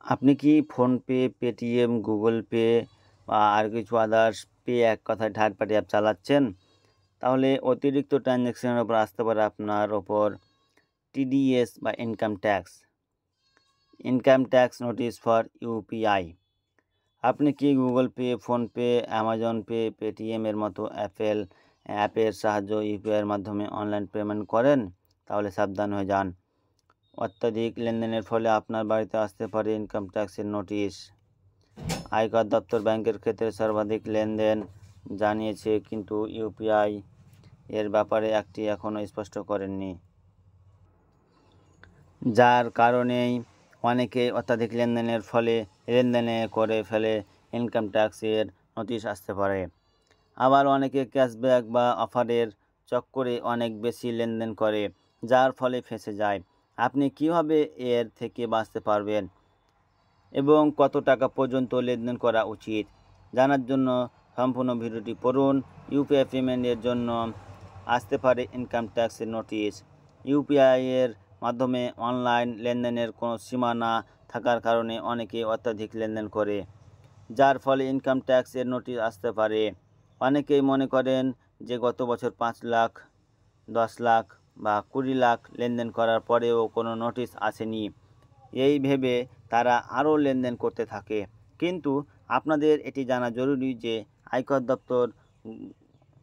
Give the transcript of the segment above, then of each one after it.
আপনি কি PhonePe, Paytm, Google pay বা আর কিছু আদার্স পে এক কথায় থার্ড পার্টি অ্যাপ চালাচ্ছেন? তাহলে অতিরিক্ত ট্রানজ্যাকশনের উপর আসতে পারে আপনার ওপর টিডিএস বা income tax notice for UPI. আপনি কি Google pay, PhonePe, Amazon pay, Paytm এর মতো অ্যাপের সাহায্যে ইউপিআইয়ের মাধ্যমে অনলাইন পেমেন্ট করেন? তাহলে সাবধান হয়ে যান। অত্যাধিক লেনদেনের ফলে আপনার বাড়িতে আসতে পারে ইনকাম ট্যাক্সের নোটিশ। আয়কর দপ্তর ব্যাংকের ক্ষেত্রে সর্বাধিক লেনদেন জানিয়েছে, কিন্তু ইউপিআই এর ব্যাপারে একটি এখনও স্পষ্ট করেননি, যার কারণেই অনেকেই অত্যাধিক লেনদেনে করে ফেলে ইনকাম ট্যাক্সের নোটিশ আসতে পারে। আবার অনেকে ক্যাশব্যাক বা অফারের চক্করে অনেক বেশি লেনদেন করে, যার ফলে ফেঁসে যায়। আপনি কিভাবে এর থেকে বাঁচতে পারবেন এবং কত টাকা পর্যন্ত লেনদেন করা উচিত জানার জন্য সম্পূর্ণ ভিডিওটি পড়ুন। ইউপিআই পেমেন্টের জন্য আসতে পারে ইনকাম ট্যাক্সের নোটিশ। ইউপিআইয়ের মাধ্যমে অনলাইন লেনদেনের কোনো সীমা না থাকার কারণে অনেকে অত্যাধিক লেনদেন করে, যার ফলে ইনকাম ট্যাক্সের নোটিশ আসতে পারে। অনেকেই মনে করেন যে গত বছর 5 লাখ, 10 লাখ বা 20 লাখ লেনদেন করার পরেও কোনো নোটিশ আসেনি। এই ভেবে তারা আরও লেনদেন করতে থাকে। কিন্তু আপনাদের এটি জানা জরুরি যে আয়কর দপ্তর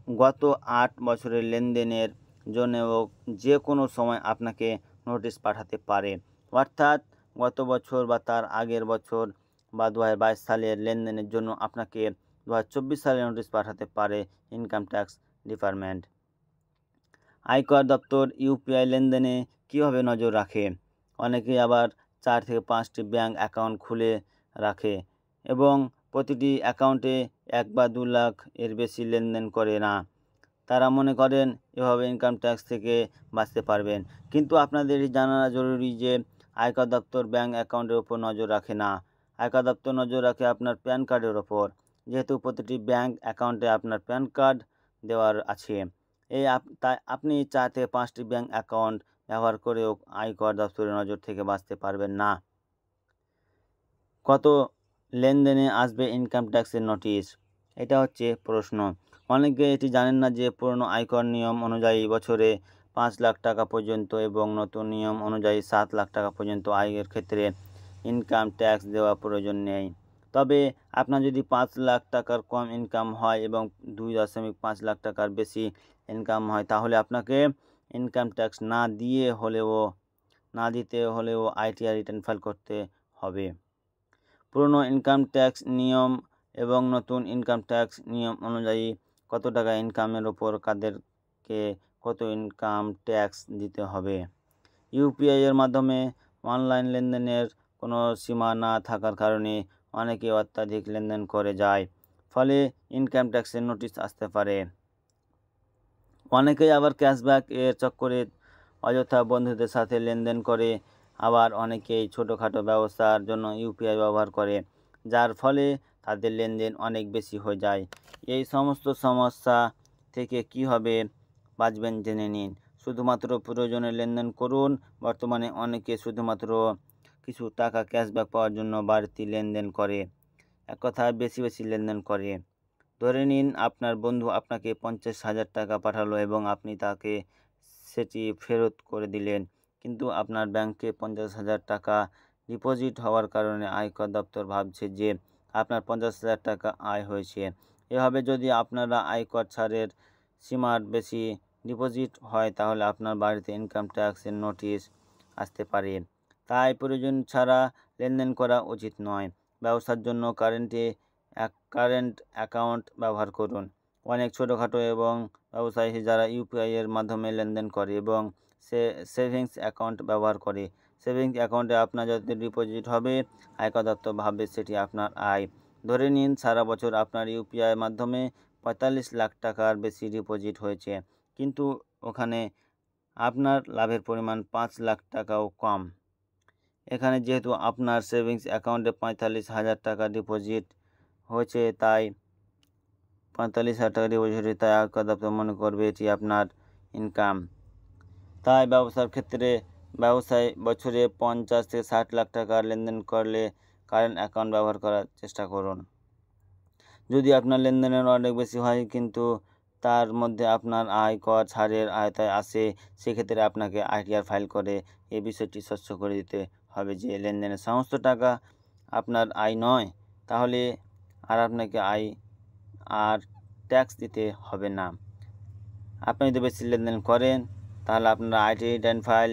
গত 8 বছরের লেনদেনের জন্যও যে কোনো সময় আপনাকে নোটিশ পাঠাতে পারে। অর্থাৎ গত বছর বা তার আগের বছর বা 2022 সালের লেনদেনের জন্য আপনাকে 2024 সালে নোটিশ পাঠাতে পারে ইনকাম ট্যাক্স ডিপার্টমেন্ট। আয়কর দপ্তর ইউপিআই লেনদেনে কীভাবে নজর রাখে? অনেকেই আবার 4 থেকে 5টি ব্যাঙ্ক অ্যাকাউন্ট খুলে রাখে এবং প্রতিটি অ্যাকাউন্টে 1 বা 2 লাখ এর বেশি লেনদেন করে না। তারা মনে করেন এভাবে ইনকাম ট্যাক্স থেকে বাঁচতে পারবেন। কিন্তু আপনাদের জানা জরুরি যে আয়কর দপ্তর ব্যাঙ্ক অ্যাকাউন্টের ওপর নজর রাখে না। আয়কর দপ্তর নজর রাখে আপনার প্যান কার্ডের ওপর, যেহেতু প্রতিটি ব্যাঙ্ক অ্যাকাউন্টে আপনার প্যান কার্ড দেওয়ার আছে। তাই আপনি 4 থেকে 5টি ব্যাঙ্ক অ্যাকাউন্ট ব্যবহার করেও আয়কর দপ্তরের নজর থেকে বাঁচতে পারবেন না। কত লেনদেনে আসবে ইনকাম ট্যাক্সের নোটিশ? এটা হচ্ছে প্রশ্ন। অনেকে এটি জানেন না যে পুরনো আয়কর নিয়ম অনুযায়ী বছরে 5 লাখ টাকা পর্যন্ত এবং নতুন নিয়ম অনুযায়ী 7 লাখ টাকা পর্যন্ত আয়ের ক্ষেত্রে ইনকাম ট্যাক্স দেওয়া প্রয়োজন নেই। তবে আপনার যদি 5 লাখ টাকার কম ইনকাম হয় এবং 2.5 লাখ টাকার বেশি ইনকাম হয়, তাহলে আপনাকে ইনকাম ট্যাক্স না দিতে হলেও আইটিআর রিটার্ন ফাইল করতে হবে। পুরনো ইনকাম ট্যাক্স নিয়ম এবং নতুন ইনকাম ট্যাক্স নিয়ম অনুযায়ী কত টাকা ইনকামের ওপর কাদেরকে কত ইনকাম ট্যাক্স দিতে হবে। ইউপিআই এর মাধ্যমে অনলাইন লেনদেনের কোনো সীমা না থাকার কারণে অনেকে অত্যাধিক লেনদেন করে যায়, ফলে ইনকাম ট্যাক্সের নোটিশ আসতে পারে। অনেকেই আবার ক্যাশব্যাক এর চক্করে অযথা বন্ধুদের সাথে লেনদেন করে। আবার অনেকেই ছোটোখাটো ব্যবসার জন্য ইউপিআই ব্যবহার করে, যার ফলে তাদের লেনদেন অনেক বেশি হয়ে যায়। এই সমস্ত সমস্যা থেকে কীভাবে বাঁচবেন জেনে নিন। শুধুমাত্র প্রয়োজনে লেনদেন করুন। বর্তমানে অনেকে শুধুমাত্র কিছু টাকা ক্যাশব্যাক পাওয়ার জন্য বাড়তি লেনদেন করে, এক কথায় বেশি লেনদেন করে। ধরে নিন আপনার বন্ধু আপনাকে 50,000 টাকা পাঠালো এবং আপনি তাকে সেটি ফেরত করে দিলেন, কিন্তু আপনার ব্যাংকে 50,000 টাকা ডিপোজিট হওয়ার কারণে আয়কর দপ্তর ভাবছে যে আপনার 50,000 টাকা আয় হয়েছে। এভাবে যদি আপনারা আয়কর ছাড়ের সীমার বেশি ডিপোজিট হয়, তাহলে আপনার বাড়িতে ইনকাম ট্যাক্সের নোটিশ আসতে পারে। তাই প্রয়োজন ছাড়া লেনদেন করা উচিত নয়। ব্যবসার জন্য কারেন্ট অ্যাকাউন্ট ব্যবহার করুন। অনেক ছোটোখাটো এবং ব্যবসায়ী যারা ইউপিআই এর মাধ্যমে লেনদেন করে এবং সেভিংস অ্যাকাউন্ট ব্যবহার করে। সেভিংস অ্যাকাউন্টে আপনার যত ডিপোজিট হবে, আয়কর দপ্তর ভাববে সেটি আপনার আয়। ধরে নিন সারা বছর আপনার ইউপিআই মাধ্যমে 45 লাখ টাকার বেশি ডিপোজিট হয়েছে, কিন্তু ওখানে আপনার লাভের পরিমাণ 5 লাখ টাকাও কম। এখানে যেহেতু আপনার সেভিংস অ্যাকাউন্টে 45,000 টাকা ডিপোজিট হয়েছে, তাই 45,000 টাকা ডিপোজিট, তাই আয়কর দপ্তর মনে করবে এটি আপনার ইনকাম। তাই ব্যবসায় বছরে 50 থেকে 60 লাখ টাকার লেনদেন করলে কারেন্ট অ্যাকাউন্ট ব্যবহার করার চেষ্টা করুন। যদি আপনার লেনদেনের অনেক বেশি হয় কিন্তু তার মধ্যে আপনার আয় কর ছাড়ের আওতায় আসে, সেক্ষেত্রে আপনাকে আইটিআর ফাইল করে এই বিষয়টি স্বচ্ছ করে দিতে হবে যে লেনদেনের সমস্ত টাকা আপনার আয় নয়, তাহলে আর আপনাকে আয় আর ট্যাক্স দিতে হবে না। আপনি যদি বেশি লেনদেন করেন তাহলে আপনারা আইটি রিটার্ন ফাইল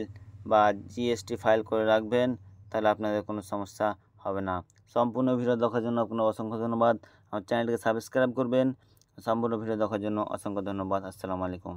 বা জিএসটি ফাইল করে রাখবেন, তাহলে আপনাদের কোনো সমস্যা হবে না। সম্পূর্ণ ভিডিও দেখার জন্য আপনার অসংখ্য ধন্যবাদ। আমার চ্যানেলটিকে সাবস্ক্রাইব করবেন। সম্পূর্ণ ভিডিও দেখার জন্য অসংখ্য ধন্যবাদ। আসসালামু আলাইকুম।